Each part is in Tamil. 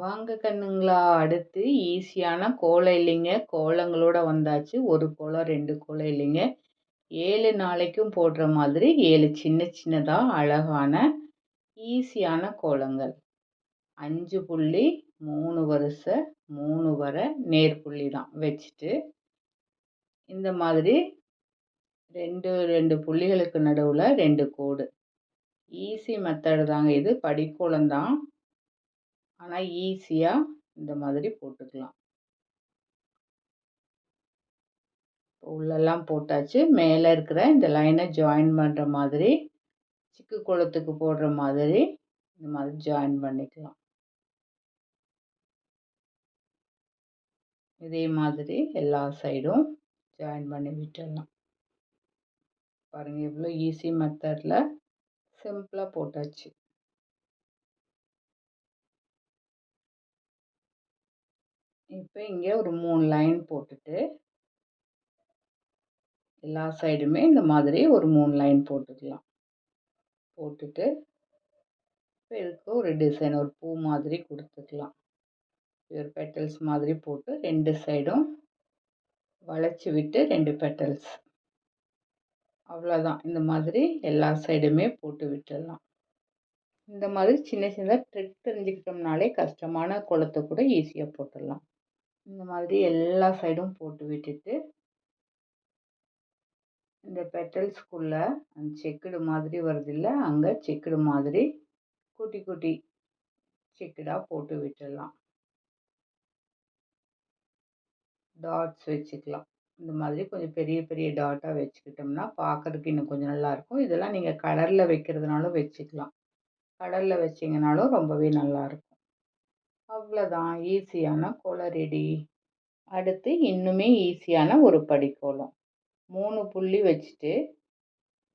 வாங்க கண்ணுங்களா, அடுத்து ஈஸியான கோலம் இல்லைங்க. கோலங்களோட வந்தாச்சு. 1 கோலம், 2 கோலம் இல்லைங்க. 7 நாளைக்கும் போடுற மாதிரி 7 சின்ன சின்னதா அழகான ஈஸியான கோலங்கள். 5 புள்ளி, 3 வரிசை, 3 வரை நேர்புள்ளி தான் வச்சுட்டு, இந்த மாதிரி 2, 2 புள்ளிகளுக்கு நடுவுல 2 கோடு. ஈஸி மெத்தட் தாங்க இது. படிக்கோலம் தான். ஆனா ஈஸியா இந்த மாதிரி போட்டுக்கலாம். உள்ளெல்லாம் போட்டாச்சு. மேல இருக்கிற இந்த லைன ஜாயின் பண்ற மாதிரி, சிக்கு கோலத்துக்கு போடுற மாதிரி, இந்த மாதிரி ஜாயின் பண்ணிக்கலாம். இதே மாதிரி எல்லா சைடும் ஜாயின் பண்ணி விட்டுடலாம். பாருங்க எவ்வளோ ஈஸி மெத்தட்ல சிம்பிளா போட்டாச்சு. இப்போ இங்க ஒரு 3 லைன் போட்டுட்டு, எல்லா சைடுமே இந்த மாதிரி ஒரு 3 லைன் போட்டுக்கலாம். போட்டுட்டு, இப்போ இதுக்கு ஒரு டிசைன், ஒரு பூ மாதிரி குடுத்துக்கலாம். ஒரு பெட்டல்ஸ் மாதிரி போட்டு 2 சைடும் வளைச்சு விட்டு 2 பெட்டல்ஸ். அவ்வளோதான். இந்த மாதிரி எல்லா சைடுமே போட்டு விட்டுடலாம். இந்த மாதிரி சின்ன சின்னதா ட்ரிக் தெரிஞ்சுக்கிட்டோம்னாலே கஷ்டமான கோலத்த கூட ஈஸியா போட்டுடலாம். இந்த மாதிரி எல்லா சைடும் போட்டு விட்டுட்டு, இந்த பெட்டல்ஸ்க்குள்ள அந்த செக்குடு மாதிரி வருதுல்ல, அங்க செக்குடு மாதிரி குட்டி குட்டி செக்குடா போட்டு விட்டுடலாம். டாட்ஸ் வச்சுக்கலாம். இந்த மாதிரி கொஞ்சம் பெரிய பெரிய டாட்டா வச்சுக்கிட்டோம்னா பார்க்கறதுக்கு இன்னும் கொஞ்சம் நல்லாயிருக்கும். இதெல்லாம் நீங்க கலர்ல வைக்கிறதுனாலும் வச்சுக்கலாம். கலர்ல வச்சீங்கனாலும் ரொம்பவே நல்லாயிருக்கும். அவ்வளோதான், ஈஸியான கோலம் ரெடி. அடுத்து இன்னுமே ஈஸியான ஒரு படிக்கோலம். 3 புள்ளி வச்சுட்டு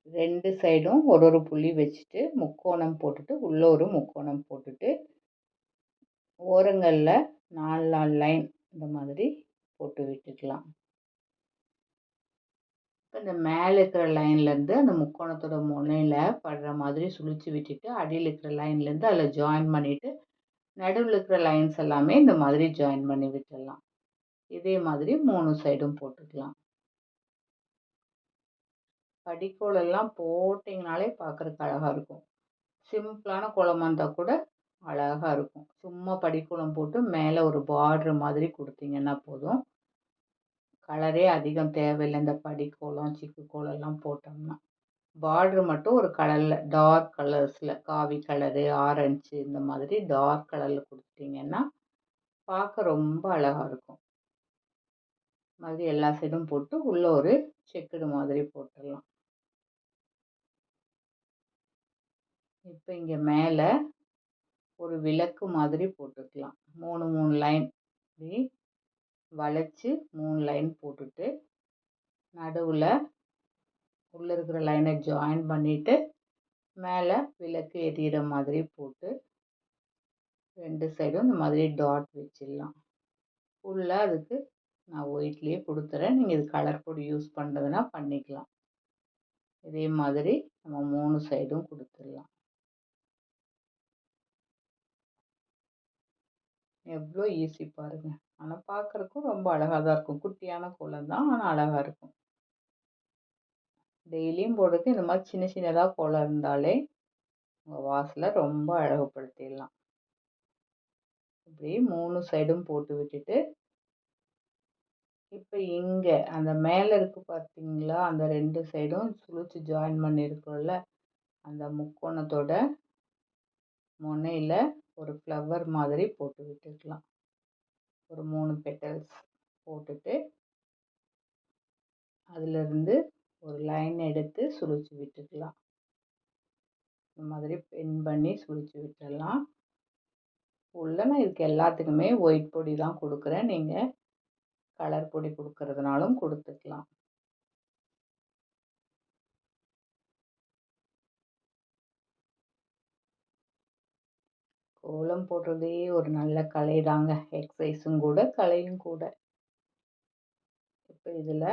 2 சைடும் ஒரு ஒரு புள்ளி வச்சுட்டு முக்கோணம் போட்டுட்டு, உள்ள ஒரு முக்கோணம் போட்டுட்டு, ஓரங்கள்ல 4 4 லைன் இந்த மாதிரி போட்டு விட்டுக்கலாம். இந்த மேல இருக்கிற லைன்லேருந்து அந்த முக்கோணத்தோட முனையில படுற மாதிரி சுழிச்சு விட்டுட்டு, அடியில இருக்கிற லைன்லேருந்து அதில் ஜாயின் பண்ணிட்டு, நடுவில் இருக்கிற லைன்ஸ் எல்லாமே இந்த மாதிரி ஜாயின் பண்ணி விட்டுடலாம். இதே மாதிரி 3 சைடும் போட்டுக்கலாம். படிக்கோலெல்லாம் போட்டிங்கனாலே பார்க்குறக்கு அழகா இருக்கும். சிம்பிளான கோலமா இருந்தா கூட அழகா இருக்கும். சும்மா படிக்கோலம் போட்டு மேலே ஒரு பார்டர் மாதிரி கொடுத்தீங்கன்னா போதும். கலரே அதிகம் தேவையில்லை. இந்த படிக்கோலம், சிக்கு கோலம்லாம் போட்டோம்னா. பார்டர் மட்டும் ஒரு கலர்ல டார்க் கலர்ஸ்ல காவி கலரு, ஆரஞ்சு இந்த மாதிரி டார்க் கலர்ல கொடுத்துட்டீங்கன்னா பார்க்க ரொம்ப அழகா இருக்கும். மாதிரி எல்லா சைடும் போட்டு உள்ள ஒரு செக்குடு மாதிரி போட்டுடலாம். இப்போ இங்க மேல ஒரு விளக்கு மாதிரி போட்டுக்கலாம். 3 3 லைன் இப்படி வளைச்சு 3 லைன் போட்டுட்டு, நடுவுல உள்ள இருக்கிற லைனை ஜாயின் பண்ணிட்டு, மேல விளக்கு எரியிற மாதிரி போட்டு 2 சைடும் இந்த மாதிரி டாட் வச்சிடலாம். ஃபுல்லா அதுக்கு நான் ஒயிட்லேயே கொடுத்துறேன். நீங்கள் இது கலர் பொடி யூஸ் பண்ணுறதுனா பண்ணிக்கலாம். இதே மாதிரி நம்ம 3 சைடும் கொடுத்துடலாம். எவ்வளோ ஈஸி பாருங்க. ஆனால் பார்க்குறக்கும் ரொம்ப அழகாக தான் இருக்கும். குட்டியான கோலம் தான், ஆனால் அழகாக இருக்கும். டெய்லியும் போடுறதுக்கு இந்த மாதிரி சின்ன சின்னதாக கோலம் இருந்தாலே உங்கள் வாசலை ரொம்ப அழகுபடுத்திடலாம். இப்படி 3 சைடும் போட்டு விட்டுட்டு, இப்போ இங்கே அந்த மேலே இருக்கு பார்த்தீங்களா, அந்த 2 சைடும் சுழிச்சு ஜாயின் பண்ணியிருக்கோம்ல, அந்த முக்கோணத்தோட முனையில் ஒரு ஃப்ளவர் மாதிரி போட்டு விட்டுக்கலாம். ஒரு 3 பெட்டல்ஸ் போட்டுட்டு, அதிலிருந்து ஒரு லைன் எடுத்து சுழிச்சு விட்டுக்கலாம். இந்த மாதிரி பின் பண்ணி சுழிச்சு விட்டுடலாம். உள்ள நான் இதுக்கு எல்லாத்துக்குமே ஒயிட் பொடி தான் கொடுக்குறேன். நீங்கள் கலர் பொடி கொடுக்கறதுனாலும் கொடுத்துக்கலாம். கோலம் போடுறதே ஒரு நல்ல கலை தாங்க. எக்ஸசைஸும் கூட, கலையும் கூட. இப்போ இதில்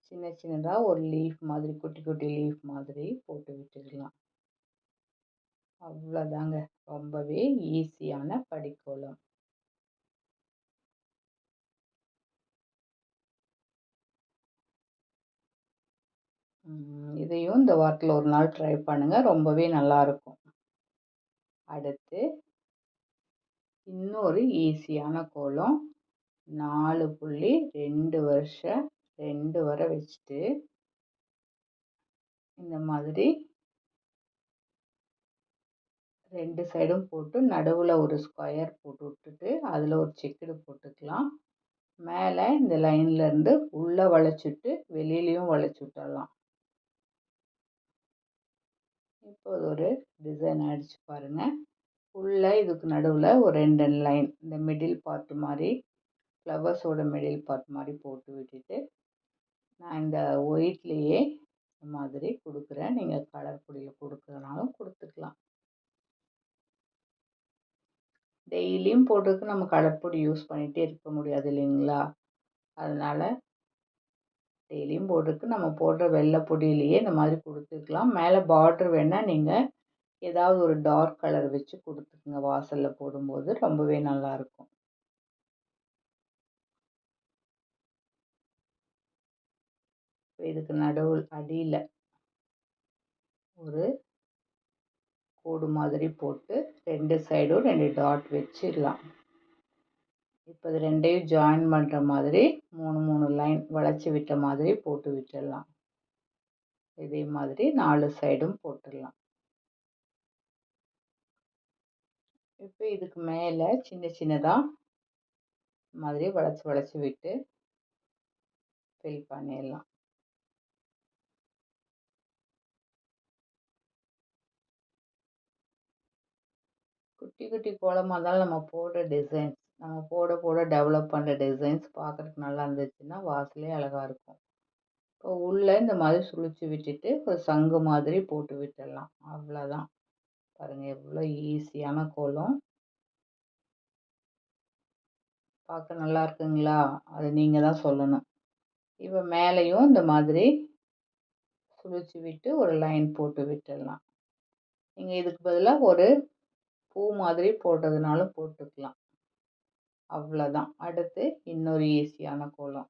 சின்ன சின்னதாக ஒரு லீஃப் மாதிரி, குட்டி குட்டி லீஃப் மாதிரி போட்டு விட்டுக்கலாம். அவ்வளோதாங்க. ரொம்பவே ஈஸியான படிக்கோலம். இதையும் இந்த வாரத்துல ஒரு நாள் ட்ரை பண்ணுங்க. ரொம்பவே நல்லாருக்கும். அடுத்து இன்னொரு ஈஸியான கோலம். 4.2 வருஷம் 2 வர வச்சுட்டு, இந்த மாதிரி 2 சைடும் போட்டு நடுவுல ஒரு ஸ்கொயர் போட்டு விட்டுட்டு, அதில ஒரு செக்குடு போட்டுக்கலாம். மேலே இந்த லைன்லேருந்து உள்ள வளைச்சுட்டு, வெளியிலயும் வளைச்சு விட்டுறலாம். இப்போ ஒரு டிசைன் ஆயிடுச்சு பாருங்க. உள்ள இதுக்கு நடுவுல ஒரு 2 லைன் இந்த மிடில் பார்ட் மாரி, ஃப்ளவர்ஸோட மிடில் பார்ட் மாரி போட்டு விட்டுட்டு, நான் இந்த ஒயிட்லேயே இந்த மாதிரி குடுக்குறேன். நீங்க கலர் பொடியில குடுக்குறதுனாலும் குடுத்துக்கலாம். டெய்லியும் போடுறதுக்கு நம்ம கலர் பொடி யூஸ் பண்ணிகிட்டே இருக்க முடியாது இல்லைங்களா? அதனால டெய்லியும் போடுறதுக்கு நம்ம போடுற வெள்ளை பொடியிலேயே இந்த மாதிரி குடுத்துக்கலாம். மேலே பார்டர் வேணா நீங்க ஏதாவது ஒரு டார்க் கலர் வச்சு குடுத்துக்குங்க. வாசல்ல போடும்போது ரொம்பவே நல்லாயிருக்கும். இதுக்கு நடுவுல அடியில ஒரு கோடு மாதிரி போட்டு 2 சைடும் 2 டாட் வச்சிடலாம். இப்போ இது 2யும் ஜாயின் பண்ணுற மாதிரி 3 லைன் வளைச்சி விட்ட மாதிரி போட்டு விட்டுடலாம். இதே மாதிரி 4 சைடும் போட்டுடலாம். இப்போ இதுக்கு மேலே சின்ன சின்னதாக மாதிரி வளைச்சி வளைச்சி விட்டு ஃபில் பண்ணிடலாம். குட்டி குட்டி கோலமாக இருந்தாலும் நம்ம போடுற டிசைன்ஸ் நம்ம போட போட டெவலப் பண்ணுற டிசைன்ஸ் பார்க்குறதுக்கு நல்லா இருந்துச்சுன்னா வாசலே அழகாக இருக்கும். இப்போ உள்ளே இந்த மாதிரி சுழிச்சு விட்டுட்டு ஒரு சங்கு மாதிரி போட்டு விட்டுடலாம். அவ்வளோதான். பாருங்கள் எவ்வளோ ஈஸியான கோலம். பார்க்க நல்லா இருக்குங்களா? அது நீங்கள் தான் சொல்லணும். இப்போ மேலேயும் இந்த மாதிரி சுழிச்சு விட்டு ஒரு லைன் போட்டு விட்டுடலாம். நீங்கள் இதுக்கு பதிலாக ஒரு பூ மாதிரி போடுறதுனாலும் போட்டுக்கலாம். அவ்வளோதான். அடுத்து இன்னொரு ஈஸியான கோலம்.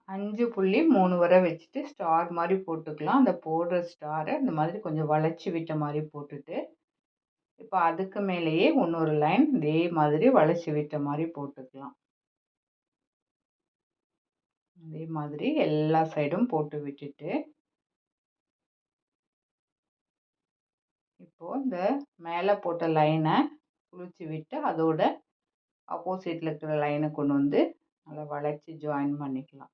5.3 வரை வச்சுட்டு ஸ்டார் மாதிரி போட்டுக்கலாம். அந்த போடுற ஸ்டாரை இந்த மாதிரி கொஞ்சம் வளைச்சி விட்ட மாதிரி போட்டுட்டு, இப்போ அதுக்கு மேலேயே இன்னொரு லைன் இதே மாதிரி வளைச்சி விட்ட மாதிரி போட்டுக்கலாம். இதே மாதிரி எல்லா சைடும் போட்டு விட்டுட்டு, இப்போ இந்த மேலே போட்ட லைனை சுழிச்சு விட்டு அதோட ஆப்போசிட்டில் இருக்கிற லைனை கொண்டு வந்து நல்லா வளைச்சி ஜாயின் பண்ணிக்கலாம்.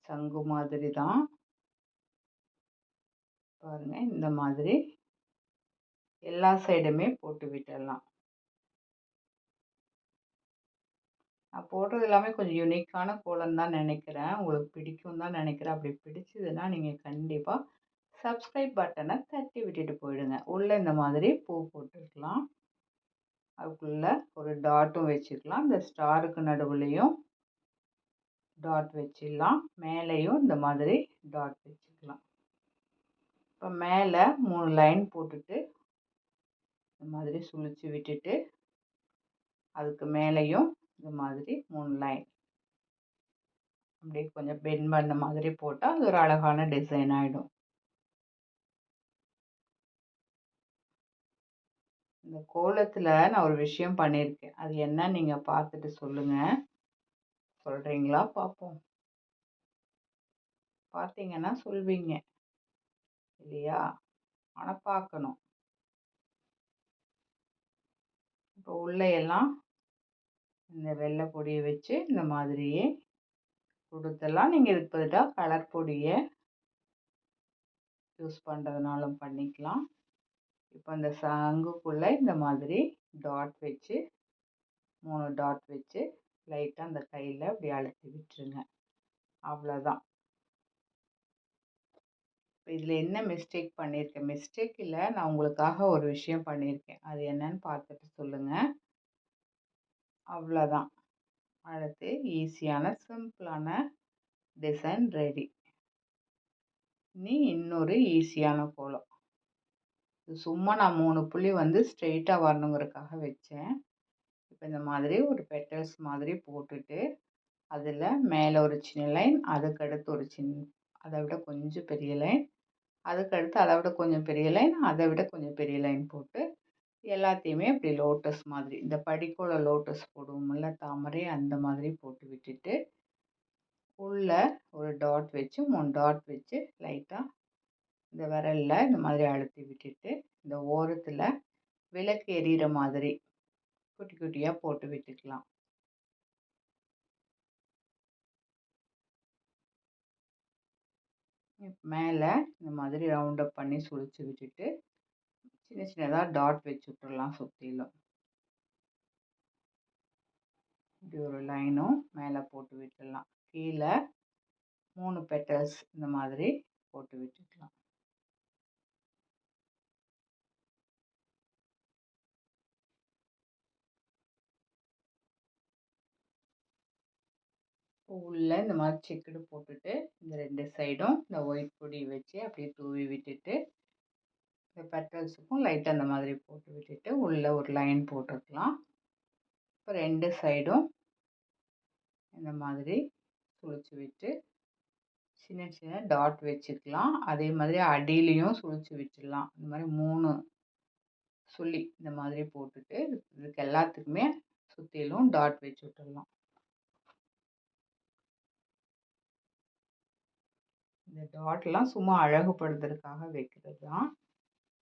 சங்கு மாதிரி தான். பாருங்க இந்த மாதிரி எல்லா சைடுமே போட்டு விட்டுடலாம். நான் போடுறது எல்லாமே கொஞ்சம் யூனிக்கான கோலம் தான் நினைக்கிறேன். உங்களுக்கு பிடிக்கும் தான் நினைக்கிறேன். அப்படி பிடிச்சதுன்னா நீங்கள் கண்டிப்பாக சப்ஸ்கிரைப் பட்டனை தட்டி விட்டுட்டு போயிடுங்க. உள்ளே இந்த மாதிரி பூ போட்டுக்கலாம். அதுக்குள்ளே ஒரு டாட்டும் வச்சுக்கலாம். இந்த ஸ்டாருக்கு நடுவுலையும் டாட் வச்சிடலாம். மேலேயும் இந்த மாதிரி டாட் வச்சுக்கலாம். இப்போ மேலே 3 லைன் போட்டுட்டு இந்த மாதிரி சுழிச்சு விட்டுட்டு அதுக்கு மேலேயும் இந்த மாதிரி 3 லைன் அப்படியே கொஞ்சம் பெண்ட் பண்ண மாதிரி போட்டால் அது ஒரு அழகான டிசைன் ஆகிடும். இந்த கோலத்தில் நான் ஒரு விஷயம் பண்ணியிருக்கேன். அது என்ன நீங்கள் பார்த்துட்டு சொல்லுங்கள். சொல்கிறீங்களா பார்ப்போம். பார்த்தீங்கன்னா சொல்வீங்க இல்லையா? ஆனால் பார்க்கணும். இப்போ உள்ள எல்லாம் இந்த வெள்ளை பொடியை வச்சு இந்த மாதிரியே கொடுத்துடலாம். நீங்கள் இதுக்கு பதிலாக கலர் பொடியை யூஸ் பண்ணுறதுனாலும் பண்ணிக்கலாம். இப்போ இந்த சங்குக்குள்ளே இந்த மாதிரி டாட் வச்சு 3 டாட் வச்சு லைட்டாக அந்த கையில் இப்படி அழுத்தி விட்டுருங்க. அவ்வளோதான். இப்போ இதில் என்ன மிஸ்டேக் பண்ணியிருக்கேன்? மிஸ்டேக் இல்லை, நான் உங்களுக்காக ஒரு விஷயம் பண்ணியிருக்கேன். அது என்னன்னு பார்த்துட்டு சொல்லுங்கள். அவ்வளோதான். அடுத்து ஈஸியான சிம்பிளான டிசைன் ரெடி. இனி இன்னொரு ஈஸியான கோலம். சும்மா நான் 3 புள்ளி வந்து ஸ்ட்ரெயிட்டா வரணுங்கிறதுக்காக வச்சேன். இப்போ இந்த மாதிரி ஒரு பெட்டல்ஸ் மாதிரி போட்டுட்டு, அதில மேலே ஒரு சின்ன லைன், அதுக்கடுத்து ஒரு அதை விட கொஞ்சம் பெரிய லைன், அதுக்கடுத்து அதை விட கொஞ்சம் பெரிய லைன், அதை விட கொஞ்சம் பெரிய லைன் போட்டு எல்லாத்தையுமே இப்படி லோட்டஸ் மாதிரி இந்த படிக்கோல லோட்டஸ் போடுவோம்ல தாமரை அந்த மாதிரி போட்டு விட்டுட்டு உள்ள ஒரு டாட் வச்சு 3 டாட் வச்சு லைட்டாக இந்த விரல்ல இந்த மாதிரி அழுத்தி விட்டுட்டு இந்த ஓரத்தில் விளக்கு எரியிற மாதிரி குட்டி குட்டியாக போட்டு விட்டுக்கலாம். மேலே இந்த மாதிரி ரவுண்ட் அப் பண்ணி சுழிச்சு விட்டுட்டு சின்ன சின்னதாக டாட் வச்சு விட்டுடலாம். சுற்றிலும் இப்படி ஒரு லைனும் மேலே போட்டு விட்டுடலாம். கீழே 3 பெட்டல்ஸ் இந்த மாதிரி போட்டு விட்டுக்கலாம். உள்ள இந்த மாதிரி செக்குடு போட்டுட்டு இந்த 2 சைடும் இந்த ஒயிட் பொடி வச்சு அப்படியே தூவி விட்டுட்டு இந்த பெட்டல்ஸுக்கும் லைட்டாக அந்த மாதிரி போட்டு விட்டுட்டு உள்ளே ஒரு லைன் போட்டுக்கலாம். இப்போ 2 சைடும் இந்த மாதிரி சுழிச்சு விட்டு சின்ன சின்ன டாட் வச்சுக்கலாம். அதே மாதிரி அடியிலையும் சுழிச்சு விட்டுடலாம். இந்த மாதிரி 3 சுழி இந்த மாதிரி போட்டுட்டு இதுக்கு எல்லாத்துக்குமே சுற்றிலும் டாட் வச்சு விட்டுடலாம். இந்த டாட்லாம் சும்மா அழகுபடுத்துறதுக்காக வைக்கிறது தான்.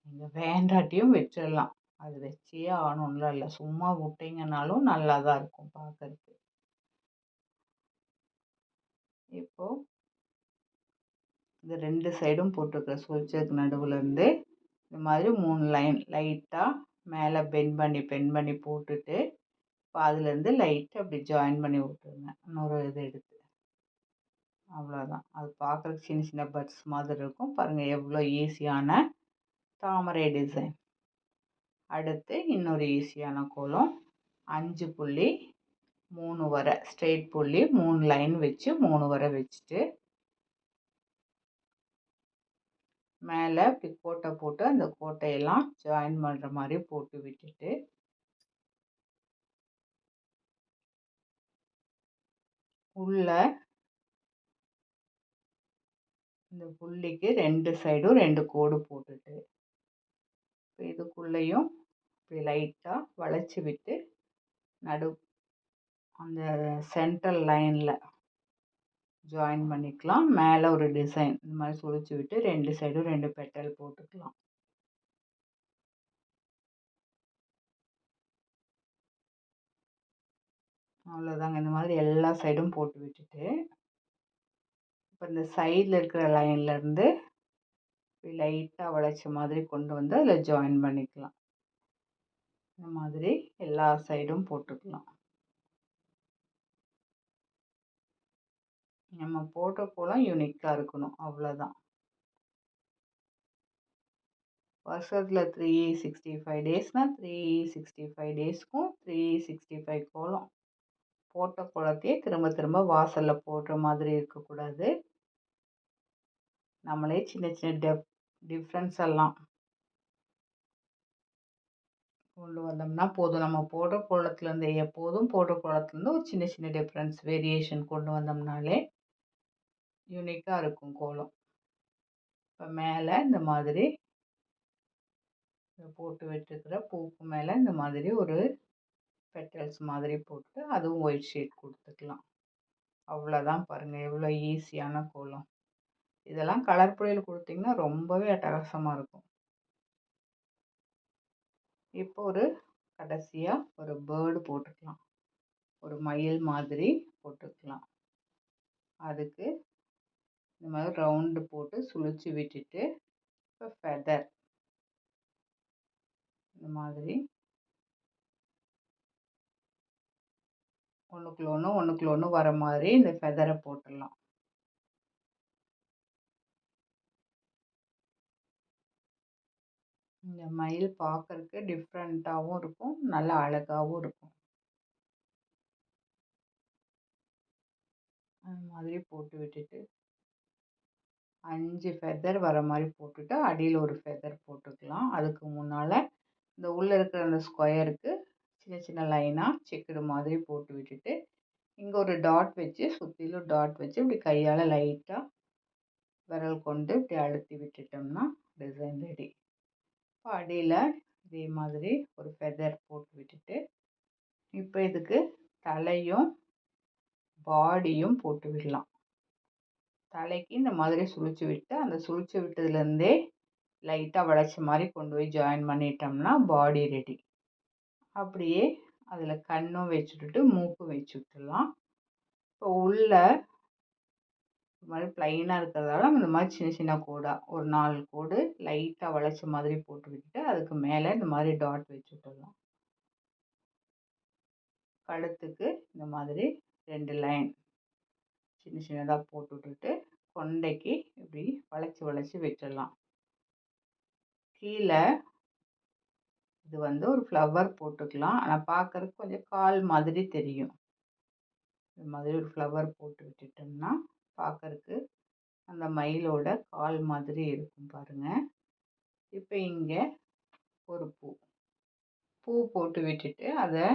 நீங்கள் வேண்டாட்டியும் வச்சிடலாம். அது வச்சே ஆகணும்லாம் இல்லை. சும்மா விட்டிங்கனாலும் நல்லா தான் இருக்கும் பார்க்கறதுக்கு. இப்போது இந்த 2 சைடும் போட்டிருக்கிற சுழிச்சதுக்கு நடுவுலேருந்து இந்த மாதிரி 3 லைன் லைட்டாக மேலே பெண்ட் பண்ணி போட்டுட்டு இப்போ அதுலேருந்து லைட்டாக அப்படி ஜாயின் பண்ணி விட்டுருங்க. இன்னொரு இது எடுத்து அவ்வளோதான். அது பார்க்குறதுக்கு சின்ன சின்ன பட்ஸ் மாதிரி இருக்கும். பாருங்கள் எவ்வளோ ஈஸியான தாமரை டிசைன். அடுத்து இன்னொரு ஈஸியான கோலம் 5 புள்ளி 3 வரை ஸ்ட்ரெயிட் புள்ளி 3 லைன் வச்சு 3 வரை வச்சுட்டு மேலே இப்படி கோட்டை போட்டு அந்த கோட்டையெல்லாம் ஜாயின் பண்ணுற மாதிரி போட்டு விட்டுட்டு உள்ள இந்த புள்ளிக்கு 2 சைடும் 2 கோடு போட்டுட்டு இப்போ இதுக்குள்ளேயும் இப்படி லைட்டாக வளைச்சி விட்டு அந்த சென்ட்ரல் லைனில் ஜாயின் பண்ணிக்கலாம். மேலே ஒரு டிசைன் இந்த மாதிரி சுழிச்சு விட்டு 2 சைடும் 2 பெட்டல் போட்டுக்கலாம். அவ்வளோதாங்க. இந்த மாதிரி எல்லா சைடும் போட்டு விட்டுட்டு இப்போ இந்த சைடில் இருக்கிற லைன்லேருந்து லைட்டாக வளைச்ச மாதிரி கொண்டு வந்து அதில் ஜாயின் பண்ணிக்கலாம். இந்த மாதிரி எல்லா சைடும் போட்டுக்கலாம். நம்ம போடுற கோலம் யூனிக்காக இருக்கணும், அவ்வளோதான். வருஷத்தில் 365 டேஸ்னால் 365 டேஸ்க்கும் 365 கோலம். போட்ட கோலத்தையே திரும்ப திரும்ப வாசலில் போடுற மாதிரி இருக்கக்கூடாது. நம்மளே சின்ன சின்ன டிஃப்ரென்ஸ் எல்லாம் கொண்டு வந்தோம்னா போதும். நம்ம போடுற கோலத்துலேருந்து எப்போதும் போடுற கோலத்துலேருந்து ஒரு சின்ன சின்ன டிஃப்ரென்ஸ் வேரியேஷன் கொண்டு வந்தோம்னாலே யூனிக்காக இருக்கும் கோலம். இப்போ மேலே இந்த மாதிரி போட்டு விட்டுருக்கிற பூக்கு மேலே இந்த மாதிரி ஒரு பெட்டல்ஸ் மாதிரி போட்டு அதுவும் ஒயிட் ஷேட் கொடுத்துக்கலாம். அவ்வளோதான். பாருங்கள் எவ்வளோ ஈஸியான கோலம். இதெல்லாம் கலர் பொடியில் கொடுத்திங்கன்னா ரொம்பவே அட்டகாசமாக இருக்கும். இப்போ ஒரு கடைசியாக ஒரு பேர்டு போட்டுக்கலாம். ஒரு மயில் மாதிரி போட்டுக்கலாம். அதுக்கு இந்த மாதிரி ரவுண்டு போட்டு சுழிச்சு விட்டுட்டு இப்போ ஃபெதர் இந்த மாதிரி ஒன்றுக்குள்ள ஒன்று வர மாதிரி இந்த ஃபெதரை போட்டுடலாம். இந்த மயில் பார்க்கறதுக்கு டிஃப்ரெண்ட்டாகவும் இருக்கும், நல்லா அழகாகவும் இருக்கும். அந்த மாதிரி போட்டு விட்டுட்டு 5 ஃபெதர் வர மாதிரி போட்டுட்டு அடியில் ஒரு ஃபெதர் போட்டுக்கலாம். அதுக்கு முன்னால் இந்த உள்ளே இருக்கிற அந்த ஸ்கொயருக்கு சின்ன சின்ன லைனாக செக்குடு மாதிரி போட்டு விட்டுட்டு இங்கே ஒரு டாட் வச்சு சுற்றிலும் டாட் வச்சு இப்படி கையால் லைட்டாக விரல் கொண்டு இப்படி அழுத்தி விட்டுட்டோம்னா டிசைன் ரெடி. இப்போ அடியில் இதே மாதிரி ஒரு ஃபெதர் போட்டு விட்டுட்டு இப்போ இதுக்கு தலையும் பாடியும் போட்டு விடலாம். தலைக்கு இந்த மாதிரி சுழிச்சு விட்டு அந்த சுழிச்சு விட்டதுலேருந்தே லைட்டாக வளைச்ச மாதிரி கொண்டு போய் ஜாயின் பண்ணிட்டோம்னா பாடி ரெடி. அப்படியே அதில் கண்ணும் வச்சுட்டு மூக்கும் வச்சு விட்டுடலாம். இப்போ உள்ள இது மாதிரி ப்ளைனாக இருக்கிறதால இந்த மாதிரி சின்ன சின்ன கோடாக ஒரு 4 கோடு லைட்டாக வளைச்ச மாதிரி போட்டு விட்டுட்டு அதுக்கு மேலே இந்த மாதிரி டாட் வச்சு விட்டுடலாம். கழுத்துக்கு இந்த மாதிரி 2 லைன் சின்ன சின்னதாக போட்டு விட்டுட்டு கொண்டைக்கு இப்படி வளைச்சி வளைச்சி விட்டுடலாம். கீழே இது ஒரு ஃப்ளவர் போட்டுக்கலாம். ஆனால் பார்க்கறதுக்கு கொஞ்சம் கால் மாதிரி தெரியும். இது மாதிரி ஒரு ஃப்ளவர் போட்டு விட்டுட்டோம்னா பார்க்கறதுக்கு அந்த மயிலோட கால் மாதிரி இருக்கும் பாருங்கள். இப்போ இங்கே ஒரு பூ போட்டு விட்டுட்டு அதை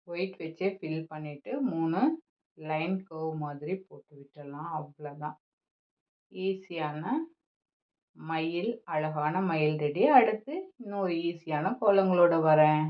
ஒயிட் வச்சே ஃபில் பண்ணிவிட்டு 3 லைன் கர்வ் மாதிரி போட்டு விட்டுடலாம். அவ்வளோதான், ஈஸியான மயில், அழகான மயில் ரெடி. அடுத்து இன்னொரு ஈஸியான கோலங்களோட வரேன்.